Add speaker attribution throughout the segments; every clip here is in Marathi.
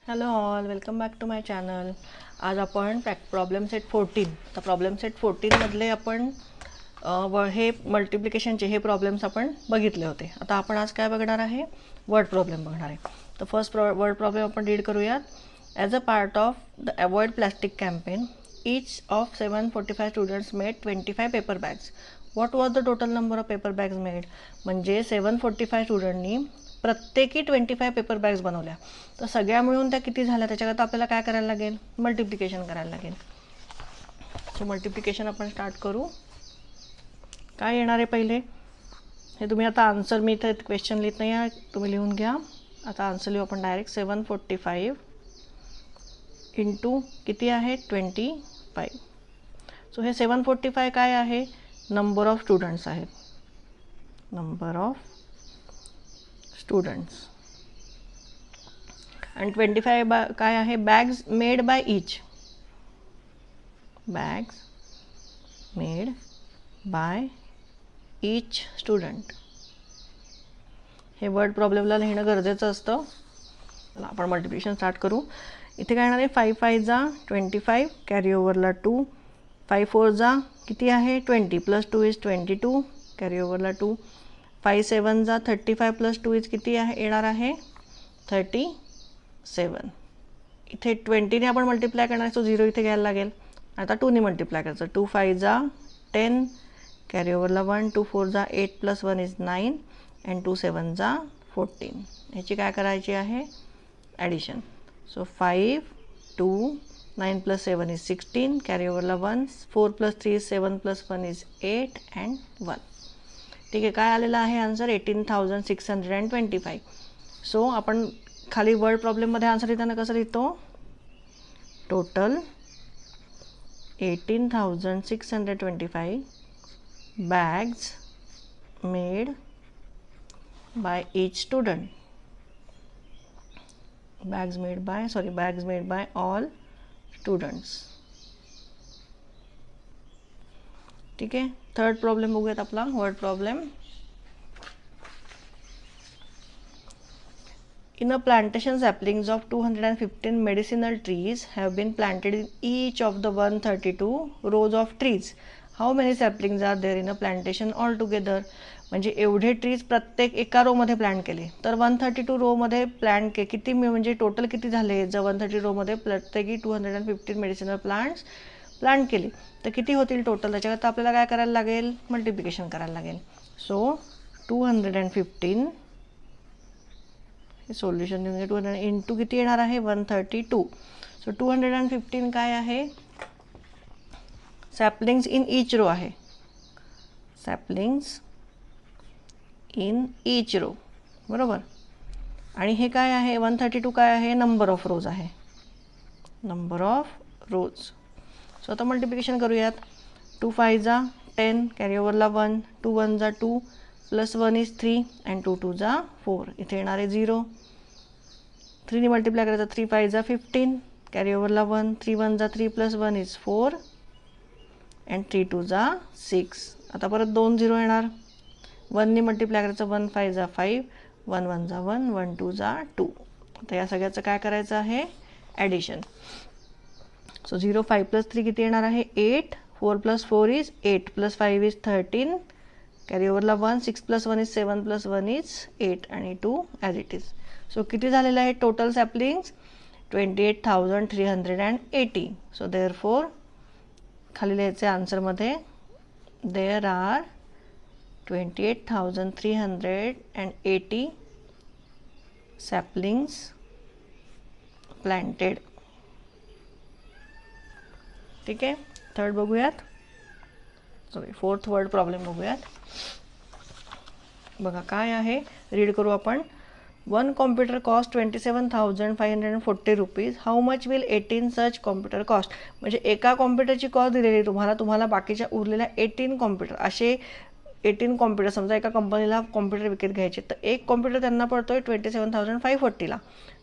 Speaker 1: Hello all, welcome back to my channel. आज आपण प्रॉब्लेम सेट 14 तर प्रॉब्लेम सेट 14 मधले आपण हे मल्टिप्लिकेशनचे हे प्रॉब्लेम्स आपण बघितले होते. आता आपण आज काय बघणार आहे, वर्ड प्रॉब्लेम बघणार आहे. तर फर्स्ट वर्ड प्रॉब्लेम आपण रीड करूयात. As a part of the avoid plastic campaign each of 745 students made 25 paper bags. What was the total number of paper bags made? म्हणजे 745 स्टुडंटनी प्रत्येकी 25 पेपर बॅग्स बनवल्या. तर सगळ्या मिळून त्या किती झाल्या त्याच्याकरता आपल्याला काय करायला लागेल, मल्टिप्लिकेशन करायला लागेल. सो मल्टिप्लिकेशन आपण स्टार्ट करू. काय येणार आहे पहिले, हे तुम्ही आता आन्सर, मी इथे क्वेश्चन लिहित नाही आहे, तुम्ही लिहून घ्या. आता आन्सर लिहू आपण डायरेक्ट. 745 इंटू किती आहे 25. सो हे 745 काय आहे, नंबर ऑफ स्टुडंट्स आहेत, नंबर ऑफ स्टुडंट्स. आणि 25 काय आहे, bags made by each, bags made by each student. हे वर्ड प्रॉब्लेमला लिहिणं गरजेचं असतं. आपण मल्टिप्लिकेशन स्टार्ट करू. इथे काय येणार आहे, 5 5 जा 25, कॅरी ओव्हरला 2, 5 4 जा किती आहे 20, प्लस 2 इज 22, कॅरी ओव्हरला 2, 5 7 जा 35 प्लस 2 इज किती आहे, येणार आहे 37. इथे 20ने आपण मल्टिप्लाय करणार, सो 0 इथे घ्यायला लागेल. आता 2ने मल्टिप्लाय करायचं. 2 5 जा 10, कॅरी ओव्हरला 1, 2 4 जा 8 प्लस 1 इज 9, अँड 2 7 जा 14. ह्याची काय करायची आहे, addition. So 5 2 9 plus 7 is 16, carry ओव्हरला 1, 4 plus 3 is 7 plus 1 is 8 and 1. ठीक आहे, काय आलेला आहे आन्सर 18,625. सो आपण खाली वर्ड प्रॉब्लेममध्ये आन्सर लिहिताना कसं लिहितो, total 18,625 bags made by each student. bags made by all students. ठीक आहे, थर्ड प्रॉब्लेम बघूयात आपला word problem. In a plantation, saplings of 215 medicinal trees have been planted in each of the 132 rows of trees. How many saplings are there in a plantation altogether? म्हणजे एवढे ट्रीज प्रत्येक एका रो मध्ये प्लांट केले, तर 132 रो मध्ये प्लांट किती, म्हणजे टोटल किती झाले, जर 130 रो मध्ये प्रत्येकी 215 मेडिसिनल प्लांट्स प्लांट केले तर किती होतील टोटल. त्याच्याकरता आपल्याला काय करायला लागेल, मल्टिप्लिकेशन करायला लागेल. सो 215 हे सोल्युशन देऊन 200 इंटू किती येणार आहे 132. सो 215 काय आहे, सॅपलिंग्स इन ईच रो आहे, सॅपलिंग्स इन ईच रो, बरोबर. आणि हे काय आहे 132 काय आहे, नंबर ऑफ रोज आहे, नंबर ऑफ रोज. सो आता मल्टिप्लिकेशन करूयात. 2 5 जा 10, कॅरी ओव्हरला 1, 2 1 जा 2 प्लस 1 इज 3, अँड 2 2 जा 4, इथे येणार आहे 0. 3ने मल्टिप्लाय करायचं, 3 5 जा 15, कॅरी ओव्हरला 1, 3 1 जा 3 प्लस 1 इज 4, अँड 3 2 जा 6. आता परत 2 0 येणार. 1ने मल्टिप्लाय करायचं, 1 5 जा 5, 1 1 जा 1, 1 2 जा 2. आता या सगळ्याचं काय करायचं आहे, ॲडिशन. सो 0 5 प्लस 3 किती येणार आहे 8, 4 plus 4 is 8 plus 5 is 13, carry ओव्हरला 1, 6 प्लस 1 इज 7 प्लस 1 इज 8, आणि 2 ॲज इट इज. सो किती झालेलं आहे टोटल सॅपलिंग्स 28,380. सो देअरफोर खाली लिहायचे आन्सरमध्ये, देअर आर 28,380 saplings planted. ठीक आहे, थर्ड बघूयात, फोर्थ वर्ड प्रॉब्लेम बघूयात. बघा काय आहे, रीड करू आपण. 1 computer cost 27,540 rupees. How much will 18 such computer cost. म्हणजे एका कॉम्प्युटरची कॉस्ट दिलेली तुम्हाला बाकीच्या उरलेल्या 18 कॉम्प्युटर, असे 18 कॉम्प्युटर, समजा एका कंपनीला कॉम्प्युटर विकत घ्यायचे, तर एक कॉम्प्युटर त्यांना पडतोय 27,540ला,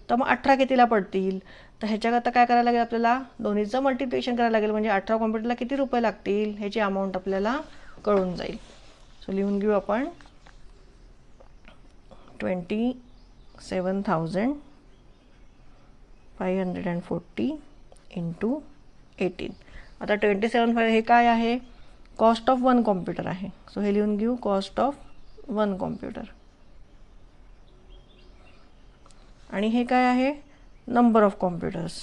Speaker 1: तर मग 18 कितीला पडतील. तर ह्याच्याकरता काय करायला लागेल, आपल्याला दोन्हीचं मल्टिप्लिकेशन करायला लागेल, म्हणजे 18 कॉम्प्युटरला किती रुपये लागतील ह्याची अमाऊंट आपल्याला कळून जाईल. सो लिहून घेऊ आपण 27,540 540 इंटू 18. आता 27,500 हे काय आहे, कॉस्ट ऑफ वन कॉम्प्युटर आहे. सो हे लिहून घेऊ, कॉस्ट ऑफ वन कॉम्प्युटर. आणि हे काय आहे, नंबर ऑफ कॉम्प्युटर्स.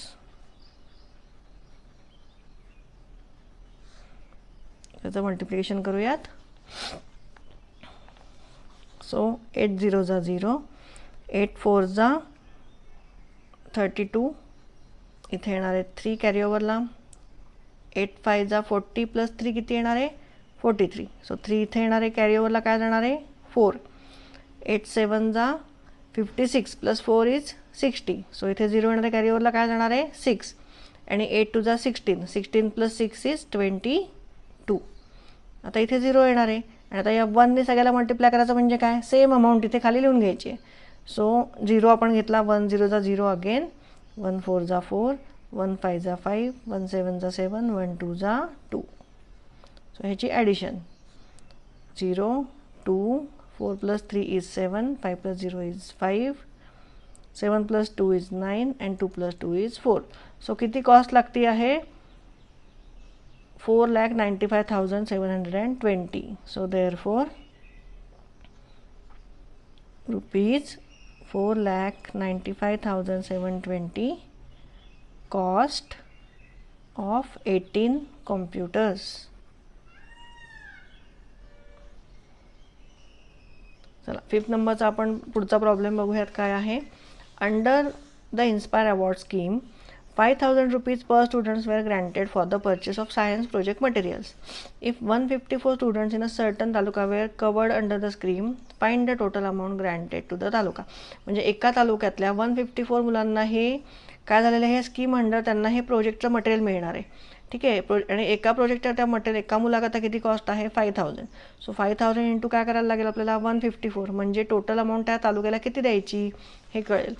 Speaker 1: त्याचं मल्टिप्लिकेशन करूयात. सो 8 0 जा 0, 8 4 जा 32, इथे येणार आहे 3 कॅरी ओव्हरला. 8 5 जा 40 प्लस 3 किती येणार आहे, 43. सो 3 इथे येणार आहे, कॅरी ओव्हरला काय जाणार आहे, 4. 8 7 जा 56 प्लस 4 इज 60. सो इथे 0 येणार आहे, कॅरी ओव्हरला काय जाणार आहे, 6. आणि 8 2 जा 16, 16 प्लस 6 इज 22. आता इथे 0 येणार आहे. आणि आता या 1ने सगळ्याला मल्टिप्लाय करायचं म्हणजे काय, सेम अमाऊंट इथे खाली लिहून घ्यायची आहे. सो 0 आपण घेतला, 1 0 जा 0 अगेन, 1 4 जा 4, 1 5 जा 5, 1 7 जा 7, 1 2 जा 2. सो ह्याची addition 0 2, 4 plus 3 is 7, 5 plus 0 is 5, 7 plus 2 is 9 and 2 plus 2 is 4. So किती कॉस्ट लागती आहे, 4,95,720. So therefore rupees 4,95,720 cost of 18 computers. चला 5th नंबरचा आपण पुढचा प्रॉब्लेम बघूयात काय आहे. Under the inspire award scheme 5,000 rupees per students were granted for the purchase of science project materials. If 154 students in a certain taluka were covered under the scheme, find the total amount granted to the taluka. म्हणजे एका तालुक्यातल्या 154 मुलांना हे काय झालेलं आहे, स्कीम अंडर त्यांना हे प्रोजेक्टचं मटेरियल मिळणार आहे. ठीक आहे. आणि एका प्रोजेक्टच्या त्या मटेरियल एका मुलाकरता किती कॉस्ट आहे, 5,000. सो 5,000 इंटू काय करायला लागेल आपल्याला, 154. म्हणजे टोटल अमाऊंट त्या तालुक्याला किती द्यायची हे कळेल.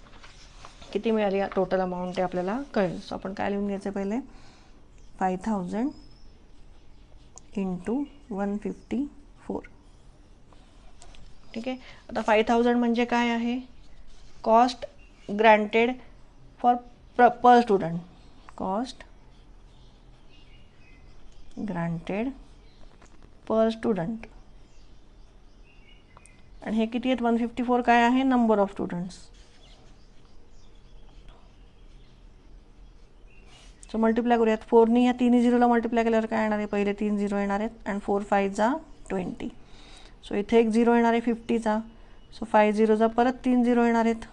Speaker 1: किती मिळाली टोटल अमाऊंट ते आपल्याला कळेल. सो आपण काय लिहून घ्यायचं पहिले, 5,000 इंटू 154. ठीक आहे. आता 5,000 म्हणजे काय आहे, cost granted for per student, cost granted per student. आणि हे किती आहेत, 154 काय आहे, number of students. So multiply करूयात. 4नी ह्या 3 0ला मल्टिप्लाय केल्यावर काय येणार आहे, पहिले 3 0 येणार आहेत. अँड 4 5 जा 20. सो इथे एक 0 येणार आहे 50चा. सो 5 0 जा परत 3 0 येणार आहेत.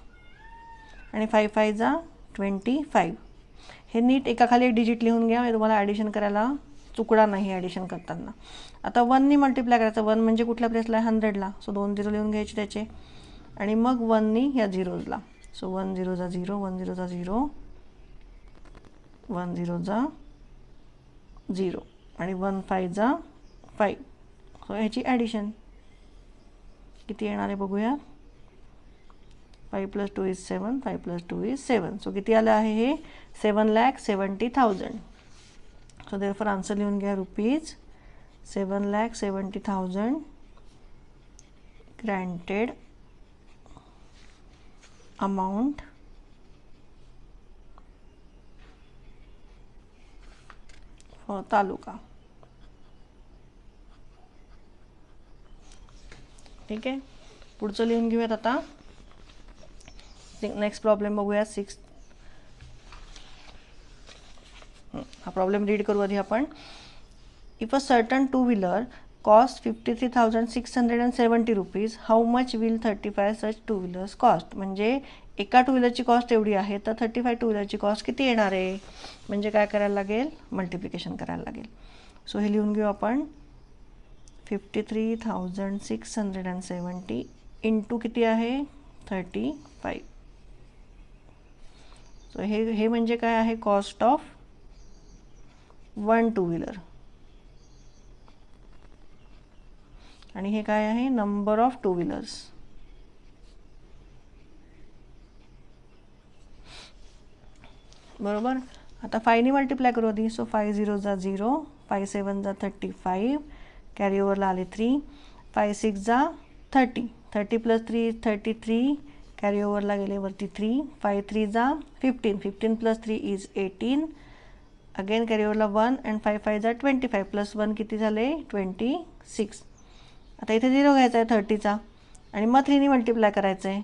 Speaker 1: आणि 5 5 जा 25. हे नीट एकाखाली एक डिजिट लिहून घ्या, तुम्हाला ॲडिशन करायला चुकणार नाही ॲडिशन करताना. आता 1नी मल्टिप्लाय करायचं. 1 म्हणजे कुठल्या प्लेसला आहे, 100ला. सो 2 0 लिहून घ्यायचे त्याचे. आणि मग 1नी ह्या झिरोजला. सो 1 0 जा 0, 1 0 जा 0, 1 0 जा 0 आणि 1 5 जा 5. सो ह्याची ॲडिशन किती येणार आहे बघूया. 5 plus 2 is 7, 5 plus 2 is 7. So किती आलं आहे हे, 7,70,000. सो देअरफॉर आन्सर लिहून घ्या, रुपीज 7,70,000 ग्रँटेड अमाऊंट फॉर तालुका. ठीक आहे. पुढचं लिहून घेऊयात आता. नेक्स्ट प्रॉब्लेम बघूया 6. हा प्रॉब्लेम रीड करू आधी आपण. If a certain two wheeler cost 53,670 rupees, how much will 35 such two wheelers cost. म्हणजे एका टू व्हीलरची कॉस्ट एवढी आहे, तर 35 टू व्हीलरची कॉस्ट किती येणार आहे, म्हणजे काय करायला लागेल, मल्टिप्लिकेशन करायला लागेल. सो हे लिहून घेऊ आपण, 53,670 इंटू किती आहे, 35. सो हे म्हणजे काय आहे, cost of one two wheeler. आणि हे काय आहे, नंबर ऑफ टू व्हीलर्स. बरोबर. आता 5नी मल्टिप्लाय करू आधी. सो 5 0 जा 0, 5 7 जा 35, कॅरी ओव्हरला आले 3, 5 6 जा 30, 30 प्लस 3 इज 33, कॅरी ओव्हरला गेले वरती 3, 5 3 जा 15, 15 प्लस 3 इज 18, अगेन कॅरी ओव्हरला 1 अँड 5 5 जा 25 प्लस 1 किती झाले 26. आता इथे 0 घ्यायचा आहे 30चा आणि मग 3ने मल्टिप्लाय करायचं आहे.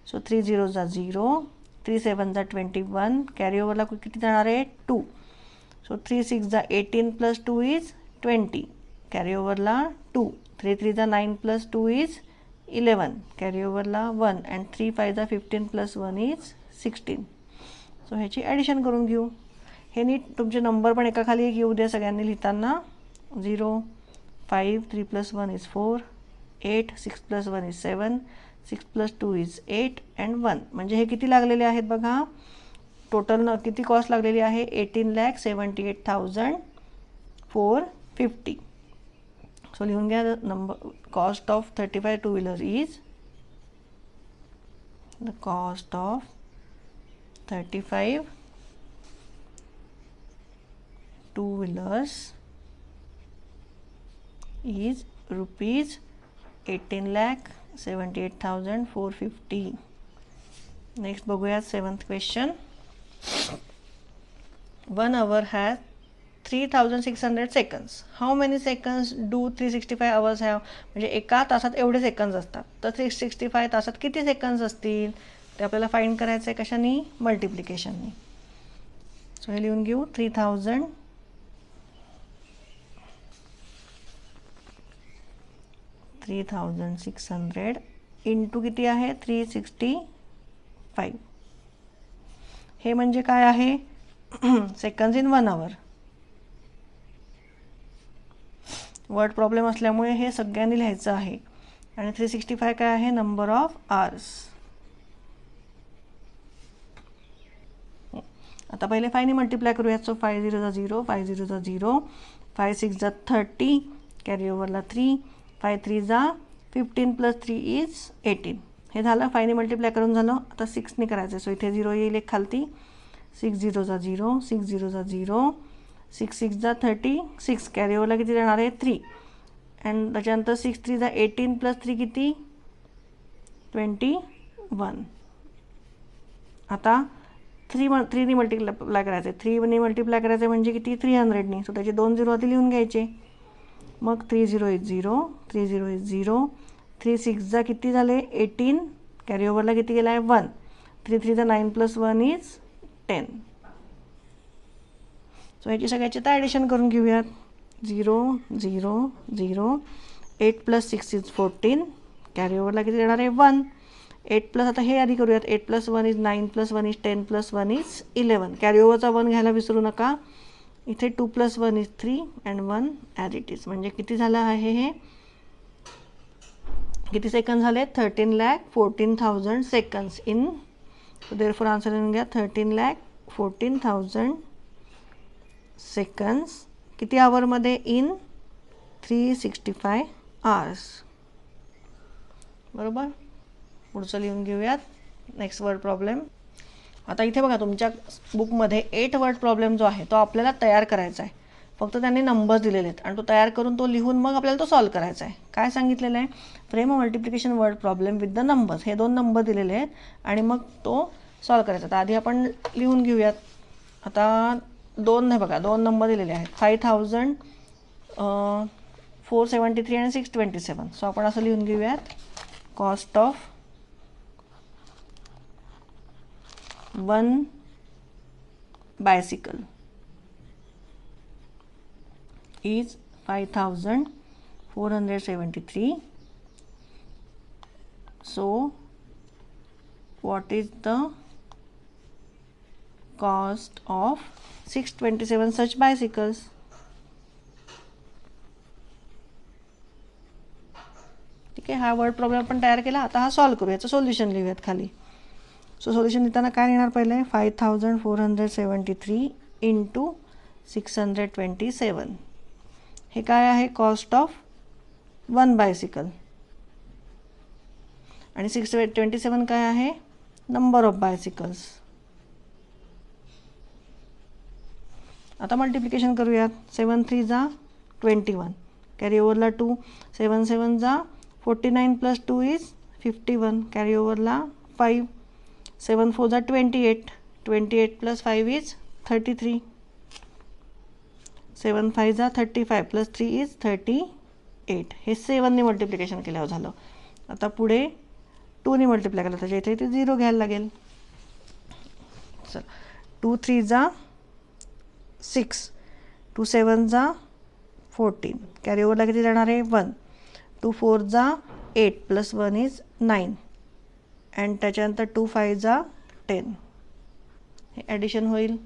Speaker 1: सो 3 0 जा 0, 3 7 जा 21, कॅरी ओव्हरला किती जाणार आहे 2. सो 3 6 जा 18 प्लस 2 इज 20, कॅरी ओव्हरला 2, 3 3 जा 9 प्लस 2 इज 11, कॅरी ओव्हरला 1 अँड 3 5 जा 15 प्लस 1 इज 16. सो ह्याची ॲडिशन करून घेऊ. हे नीट तुमचे नंबर पण एका खाली एक येऊ द्या सगळ्यांनी लिहिताना. 0 5 3 plus 1 is 4, 8 6 plus 1 is 7, 6 plus 2 is 8 and 1. म्हणजे हे किती लागलेले आहेत बघा. टोटल किती कॉस्ट लागलेली आहे 18,78,450. सो लिहून घ्या number cost of 35 two wheeler is the cost of 35 two wheelers is rupees 18,78,450. Next बघूया 7th question. 1 hour has 3,600 seconds. How many seconds do 365 hours have? म्हणजे एका तासात एवढे सेकंड्स असतात. तर 365 तासात किती सेकंड्स असतील ते आपल्याला फाइंड करायचं आहे कशाने मल्टिप्लिकेशनने. सो हे लिहून घेऊ 3,600 इंटू किती आहे 365. हे म्हणजे काय आहे seconds in 1 hour. Word problem असल्यामुळे हे सगळ्यांनी लिहायचं आहे. आणि 365 काय आहे नंबर ऑफ आवर्स. आता पहिले 5 ने मल्टिप्लाय करूयात. सो 5 0 जा 0, 5 0 जा 0, 5 6 जा 30, कॅरी ओव्हरला 3, 5 3 जा 15 प्लस 3 इज 18. हे झालं 5 ने मल्टिप्लाय करून झालं. आता 6 ने करायचं. सो इथे 0 येईल एक खालती. 6 0 जा 0, 6 0 जा 0, 6 6 जा 36, कॅरी ओव्हरला किती जाणार आहे 3 अँड त्याच्यानंतर 6 3 जा 18 प्लस 3 किती 21. आता 3 ने मल्टिप्लाय करायचं. 3 ने मल्टिप्लाय करायचं म्हणजे किती 300 ने. सो त्याचे 2 0 आधी लिहून घ्यायचे. मग 3 0 इज 0, 3 0 इज 0, 3 6 जा किती झाले 18, कॅरी ओव्हरला किती गेला आहे 1, 3 3 जा 9 प्लस 1 इज 10. सो ह्याची सगळ्याची आता ॲडिशन करून घेऊयात. 0 0 0, 8 प्लस 6 इज 14, कॅरी ओव्हरला किती येणार आहे 1, 8 प्लस आता हे आधी करूयात. 8 plus 1 is 9 plus 1 is 10 plus 1 is 11, carry ओव्हरचा 1 घ्यायला विसरू नका. इथे 2 plus 1 is 3 and 1 as it is. म्हणजे किती झालं आहे हे किती सेकंड झाले 13,14,000 seconds in. So therefore answer लिहून घ्या 13,14,000 सेकंड्स किती आवरमध्ये इन 365 आवर्स. बरोबर. पुढचं लिहून घेऊयात नेक्स्ट वर्ड प्रॉब्लेम. आता इथे बघा तुमच्या बुकमध्ये 8 वर्ड प्रॉब्लेम जो आहे तो आपल्याला तयार करायचा आहे. फक्त त्यांनी नंबर्स दिलेले आहेत आणि तो तयार करून तो लिहून मग आपल्याला तो सॉल्व करायचा आहे. काय सांगितलेलं आहे frame a multiplication word problem with the numbers. हे 2 नंबर दिलेले आहेत आणि मग तो सॉल्व करायचा. तर आधी आपण लिहून घेऊयात. आता 2 नाही बघा 2 नंबर दिलेले आहेत 5,473 आणि 627. सो आपण असं लिहून घेऊयात cost of 1 bicycle is 5,473. So what is the cost of 627 such bicycles? ठीक आहे. हा वर्ड प्रॉब्लेम आपण तयार केला. आता हा सॉल्व करू. याचं सोल्युशन लिहूयात खाली. सो सोल्युशन लिहिताना काय लिहिणार पहिले 5,473 इंटू 627. हे काय आहे कॉस्ट ऑफ 1 बायसिकल आणि 627 काय आहे नंबर ऑफ बायसिकल्स. आता मल्टिप्लिकेशन करूयात. 7 3 जा 21, कॅरी ओव्हरला 2, 7 7 जा 49 प्लस 2 इज 51, कॅरी ओव्हरला 5. 7 4 जा 28. 28 plus 5 is 33. 7 5 जा 35 plus 3 is 38. हे 7 ने मल्टिप्लिकेशन केल्यावर झालं. आता पुढे 2 ने मल्टिप्लाय केलं त्याच्या इथे 0 घ्यायला लागेल. चल 2 3 जा 6. 2 7 जा 14. कॅरी ओव्हरला किती जाणार आहे 1. 2 4 जा 8 प्लस 1 इज 9. अँड त्याच्यानंतर 2 5 जा 10. हे ॲडिशन होईल.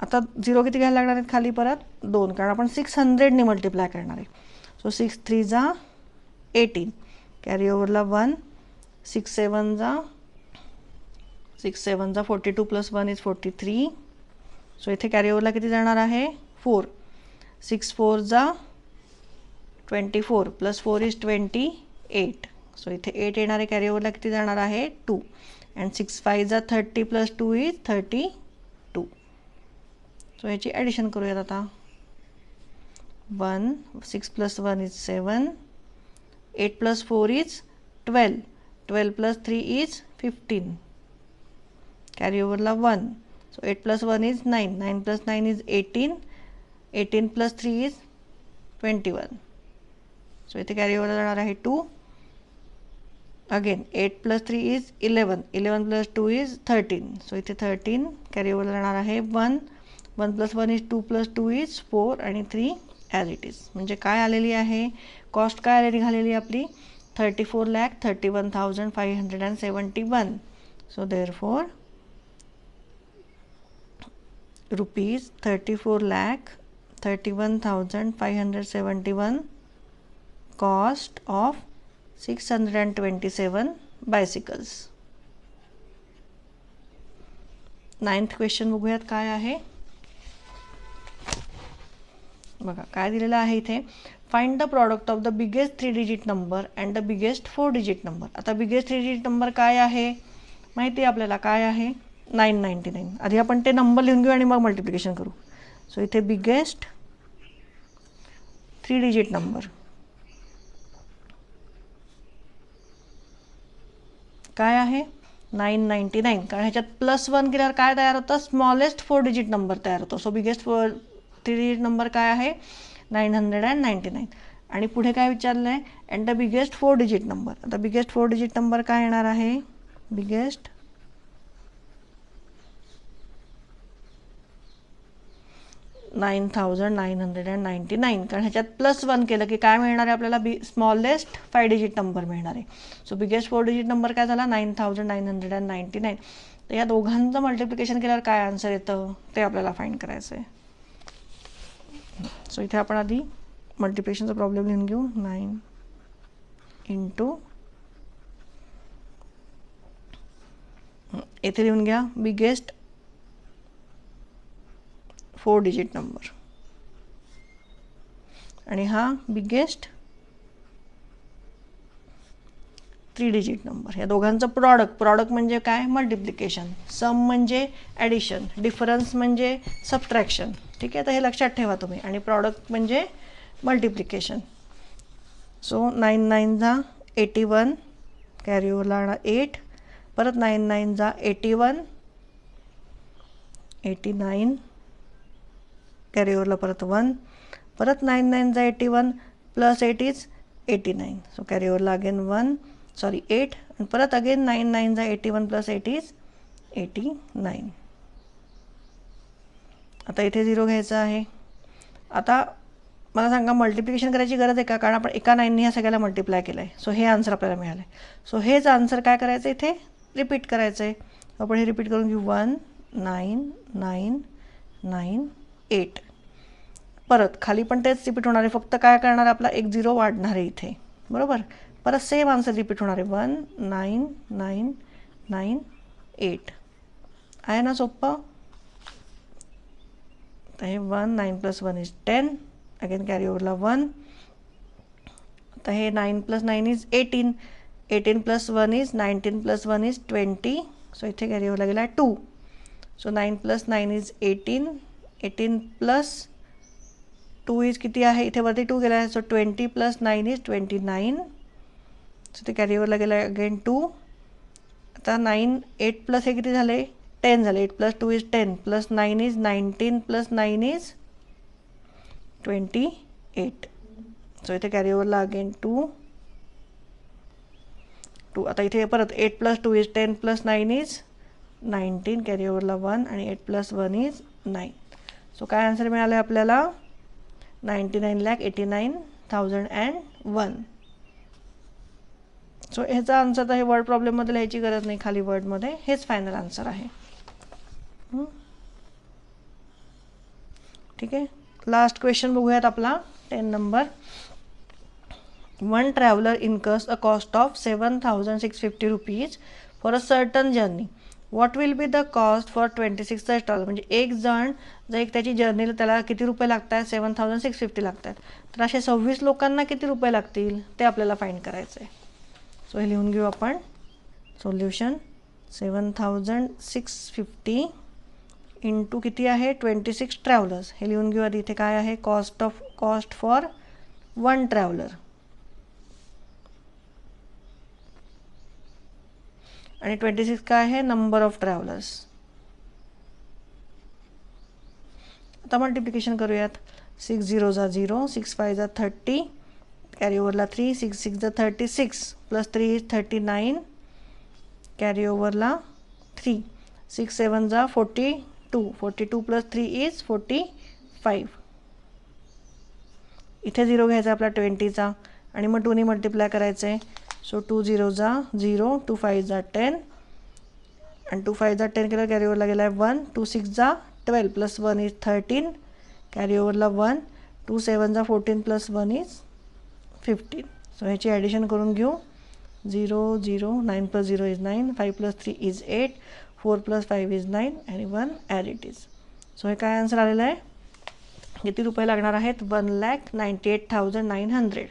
Speaker 1: आता 0 किती घ्यायला लागणार आहेत खाली परत 2, कारण आपण 600 ने मल्टिप्लाय करणार आहे. सो 6 3 जा 18. कॅरी ओव्हरला 1. 6 7 जा 42 प्लस 1 इज 43. सो इथे कॅरी ओव्हरला किती जाणार आहे 4. 6 4 जा 24 प्लस 4 इज 28. सो इथे 8 येणारे कॅरी ओव्हरला किती जाणार आहे 2. अँड 6 5 जा 30 प्लस 2 इज 32. सो ह्याची ॲडिशन करूयात आता. 1 6 plus 1 is 7. 8 plus 4 is 12. 12 plus 3 is 15. Carry ओव्हरला 1. So 8 plus 1 is 9. 9 plus 9 is 18. 18 plus 3 is 21. So इथे कॅरी ओव्हरला जाणार आहे 2. Again 8 plus 3 is 11. 11 plus 2 is 13. So इथे 13 कॅरी ओव्हरला जाणार आहे 1. 1 प्लस 1 इज 2 प्लस 2 इज 4 आणि 3 ॲज इट इज. म्हणजे काय आलेली आहे कॉस्ट काय आलेली घालेली आपली 34,31,571. So therefore rupees 34,31,571 cost of 627 बायसिकल्स. 9th question बघूयात काय आहे. बघा काय दिलेलं आहे इथे. Find the product of the biggest 3 digit number and the biggest 4 digit number. आता बिगेस्ट 3 डिजिट नंबर काय आहे माहिती आहे आपल्याला काय आहे 999. आधी आपण ते नंबर लिहून घेऊ आणि मग मल्टिप्लिकेशन करू. सो इथे बिगेस्ट 3 डिजिट नंबर काय आहे 999. कारण ह्याच्यात प्लस 1 केल्यावर काय तयार होतं स्मॉलेस्ट 4 डिजिट नंबर तयार होतो. सो बिगेस्ट 3 डिजिट नंबर काय आहे 999. आणि पुढे काय विचारलं आहे and the biggest 4 digit number. आता बिगेस्ट 4 डिजिट नंबर काय येणार आहे बिगेस्ट 9,999. कारण ह्याच्यात प्लस 1 केलं की काय मिळणार आहे आपल्याला स्मॉलेस्ट 5 डिजिट नंबर मिळणार आहे. सो बिगेस्ट 4 डिजिट नंबर काय झाला 9,999. तर या दोघांचं मल्टिप्लिकेशन केल्यावर काय आन्सर येतं ते आपल्याला फाइंड करायचं आहे. सो इथे आपण आधी मल्टिप्लिकेशनचा प्रॉब्लेम लिहून घेऊ. 9 इंटू इथे लिहून घ्या बिगेस्ट 4 डिजिट नंबर आणि हा बिगेस्ट 3 डिजिट नंबर. या दोघांचं प्रॉडक्ट म्हणजे काय मल्टिप्लिकेशन. सम म्हणजे ॲडिशन. डिफरन्स म्हणजे सबट्रॅक्शन. ठीक आहे तर हे लक्षात ठेवा तुम्ही. आणि प्रॉडक्ट म्हणजे मल्टिप्लिकेशन. सो 9 9 जा 81. कॅरी ओव्हरला 8. परत 9 9 जा 81. 89. कॅरी ओव्हरला परत 1. परत 9 9 जा 81 प्लस 8 इज 89. सो कॅरी ओव्हरला अगेन 8 आणि परत अगेन 9 9 जा 81 प्लस 8 इज 89. आता इथे 0 घ्यायचा आहे. आता मला सांगा मल्टिप्लिकेशन करायची गरज आहे का कारण आपण एका 9ने ह्या सगळ्याला मल्टिप्लाय केलं आहे. सो हे आन्सर आपल्याला मिळालं आहे. सो हेच आन्सर काय करायचं इथे रिपीट करायचं आहे. आपण हे रिपीट करून घेऊ 1 9 9 9 8. परत खाली पण तेच रिपीट होणार आहे फक्त काय करणार आपला एक 0 वाढणार आहे इथे बरोबर. परत सेम आन्सर रिपीट होणार आहे 1 9 9 9 8. आहे ना सोपं. तर हे 1 9 प्लस 1 इज 10. अगेन कॅरी ओव्हरला 1. आता हे 9 plus 9 is 18. 18 plus 1 is 19 plus 1 is 20. So इथे कॅरी ओव्हरला गेला 2. So 9 plus 9 is 18. 18 plus 2 is किती आहे इथे वरती 2 गेला आहे. So 20 plus 9 is 29. सो ते कॅरी ओव्हरला गेलं अगेन 2. आता 9 8 प्लस हे किती झाले 10 झाले. 8 plus 2 is 10 plus 9 is 19 plus 9 is 28. So इथे कॅरी ओव्हरला अगेन 2. आता इथे परत 8 plus 2 is 10 plus 9 is 19. Carry ओव्हरला 1 आणि 8 प्लस 1 इज 9. सो काय आन्सर मिळालं आहे आपल्याला 99,89,001. सो ह्याचा आन्सर तर हे वर्ड प्रॉब्लेममध्ये लिहायची गरज नाही, खाली वर्डमध्ये हेच फायनल आन्सर आहे. ठीक आहे. लास्ट क्वेश्चन बघूयात आपला 10 number. One traveler incurs a cost of 7,650 rupees for a certain journey. What will be the cost for 26 traveler? म्हणजे एक जण जर एक त्याची जर्नीला त्याला किती रुपये लागतात 7,650 लागतात. तर असे 26 लोकांना किती रुपये लागतील ते आपल्याला फाइंड करायचं आहे. सो हे लिहून घेऊ आपण. सोल्युशन 7,650 इंटू किती आहे 26 ट्रॅव्हलर्स. हे लिहून घेऊ आधी. इथे काय आहे कॉस्ट फॉर वन ट्रॅव्हलर आणि 26 काय आहे नंबर ऑफ ट्रॅव्हलर्स. आता मल्टिप्लिकेशन करूयात. 6 0 जा 0, 6 5 जा 30, कॅरी ओव्हरला 3, 6 6 जा 36 प्लस 3 इज 39, कॅरी ओव्हरला 3, 6 7 जा 42, 42 प्लस 3 इज 45. इथे 0 घ्यायचा आपला 20चा आणि मग 2ने मल्टिप्लाय करायचं आहे. सो 2 0 जा 0, 2 5 जा 10 आणि 2 5 जा 10 केलं कॅरी ओव्हरला गेला आहे 1, 2 6 जा 12 प्लस 1 इज 13, कॅरी ओव्हरला 1, 2 7 जा 14 प्लस 1 इज 15. सो ह्याची ॲडिशन करून घेऊ. 0 0, 9 plus 0 is 9, 5 plus 3 is 8, 4 plus 5 is 9 आणि 1 ॲज इट इज. सो हे काय आन्सर आलेलं आहे. किती रुपये लागणार आहेत 1,98,900.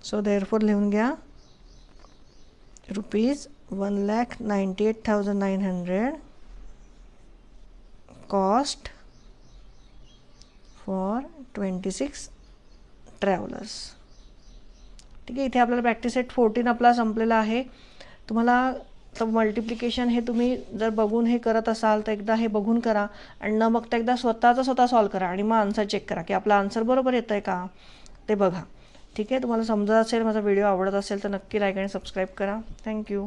Speaker 1: सो देअरफॉर लिहून घ्या रुपीज 1,98,900 कॉस्ट फॉर 26 ट्रॅव्हलर्स. ठीक आहे. इथे आपल्याला प्रॅक्टिस सेट 14 आपला संपलेला आहे. तुम्हाला तर मल्टिप्लिकेशन हे तुम्ही जर बघून हे करत असाल तर एकदा हे बघून करा आणि न बघता एकदा स्वतः सॉल्व करा आणि मग आन्सर चेक करा की आपला आन्सर बरोबर येतं आहे का ते बघा. ठीक आहे. तुम्हाला समजत असेल, माझा व्हिडिओ आवडत असेल तर नक्की लाईक आणि सबस्क्राईब करा. थँक्यू.